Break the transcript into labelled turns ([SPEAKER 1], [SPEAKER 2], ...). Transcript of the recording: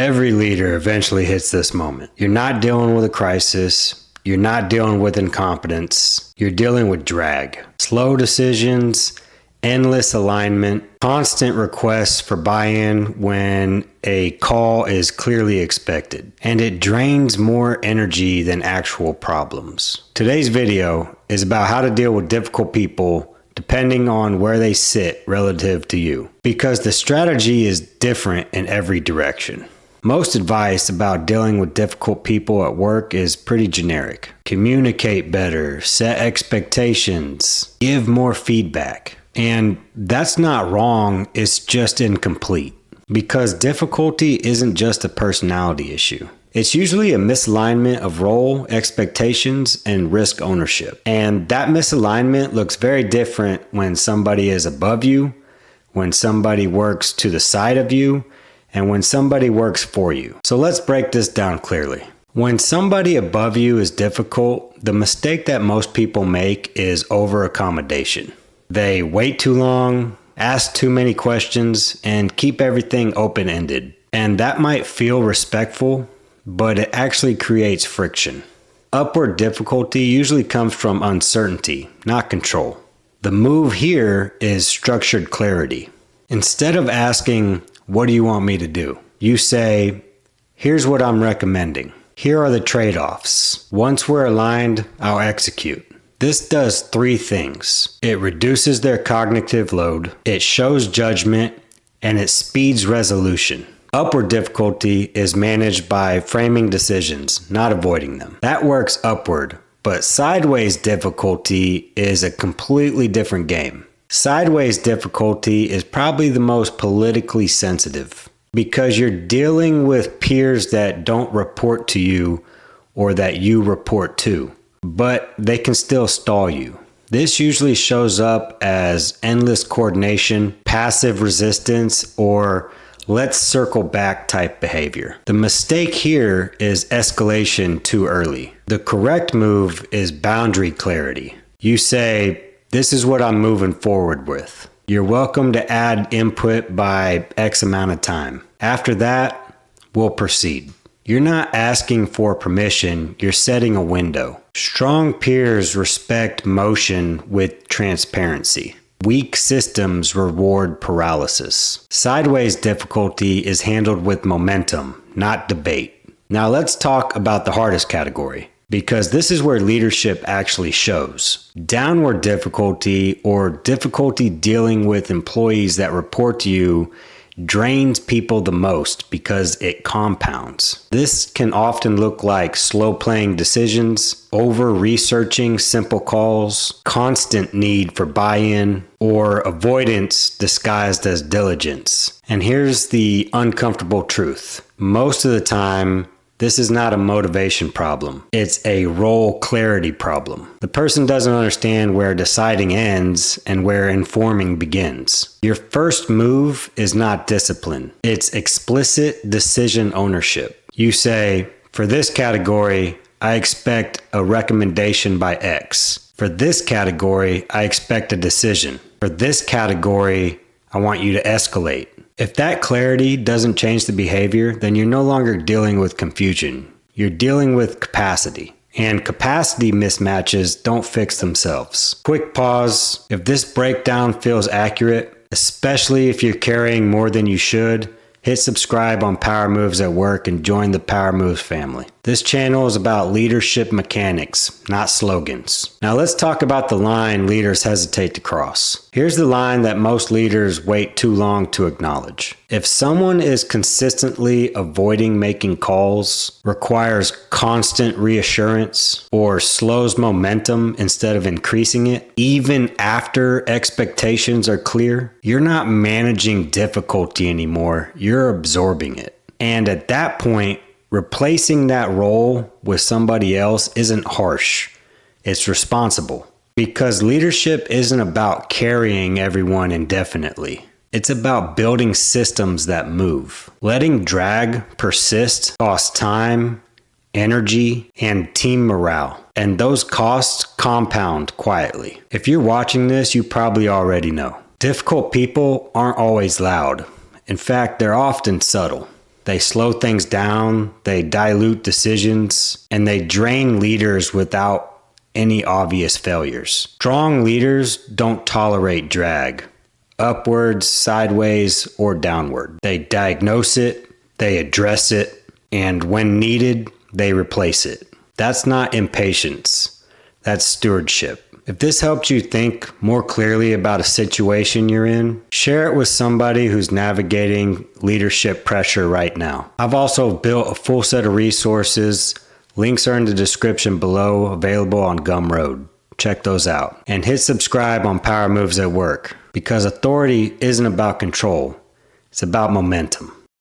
[SPEAKER 1] Every leader eventually hits this moment. You're not dealing with a crisis. You're not dealing with incompetence. You're dealing with drag. Slow decisions, endless alignment, constant requests for buy-in when a call is clearly expected. And it drains more energy than actual problems. Today's video is about how to deal with difficult people depending on where they sit relative to you. Because the strategy is different in every direction. Most advice about dealing with difficult people at work is pretty generic. Communicate better, set expectations, give more feedback. And that's not wrong, it's just incomplete. Because difficulty isn't just a personality issue. It's usually a misalignment of role, expectations, and risk ownership. And that misalignment looks very different when somebody is above you, when somebody works to the side of you, and when somebody works for you. So let's break this down clearly. When somebody above you is difficult, the mistake that most people make is over-accommodation. They wait too long, ask too many questions, and keep everything open-ended. And that might feel respectful, but it actually creates friction. Upward difficulty usually comes from uncertainty, not control. The move here is structured clarity. Instead of asking, "What do you want me to do?" you say, "Here's what I'm recommending. Here are the trade-offs. Once we're aligned, I'll execute." This does three things. It reduces their cognitive load, it shows judgment, and it speeds resolution. Upward difficulty is managed by framing decisions, not avoiding them. That works upward, but sideways difficulty is a completely different game. Sideways difficulty is probably the most politically sensitive because you're dealing with peers that don't report to you or that you report to, but they can still stall you. This usually shows up as endless coordination, passive resistance, or let's circle back type behavior. The mistake here is escalation too early. The correct move is boundary clarity. You say, "This is what I'm moving forward with. You're welcome to add input by X amount of time. After that, we'll proceed." You're not asking for permission, you're setting a window. Strong peers respect motion with transparency. Weak systems reward paralysis. Sideways difficulty is handled with momentum, not debate. Now let's talk about the hardest category, because this is where leadership actually shows. Downward difficulty, or difficulty dealing with employees that report to you, drains people the most because it compounds. This can often look like slow playing decisions, over-researching simple calls, constant need for buy-in, or avoidance disguised as diligence. And here's the uncomfortable truth. Most of the time, this is not a motivation problem. It's a role clarity problem. The person doesn't understand where deciding ends and where informing begins. Your first move is not discipline. It's explicit decision ownership. You say, "For this category, I expect a recommendation by X. For this category, I expect a decision. For this category, I want you to escalate." If that clarity doesn't change the behavior, then you're no longer dealing with confusion. You're dealing with capacity. And capacity mismatches don't fix themselves. Quick pause. If this breakdown feels accurate, especially if you're carrying more than you should, hit subscribe on Power Moves at Work and join the Power Moves family. This channel is about leadership mechanics, not slogans. Now let's talk about the line leaders hesitate to cross. Here's the line that most leaders wait too long to acknowledge. If someone is consistently avoiding making calls, requires constant reassurance, or slows momentum instead of increasing it, even after expectations are clear, you're not managing difficulty anymore, you're absorbing it. And at that point, replacing that role with somebody else isn't harsh, it's responsible. Because leadership isn't about carrying everyone indefinitely. It's about building systems that move. Letting drag persist costs time, energy, and team morale. And those costs compound quietly. If you're watching this, you probably already know. Difficult people aren't always loud. In fact, they're often subtle. They slow things down, they dilute decisions, and they drain leaders without any obvious failures. Strong leaders don't tolerate drag, upwards, sideways, or downward. They diagnose it, they address it, and when needed, they replace it. That's not impatience, that's stewardship. If this helped you think more clearly about a situation you're in, share it with somebody who's navigating leadership pressure right now. I've also built a full set of resources. Links are in the description below, available on Gumroad. Check those out. And hit subscribe on Power Moves at Work, because authority isn't about control, it's about momentum.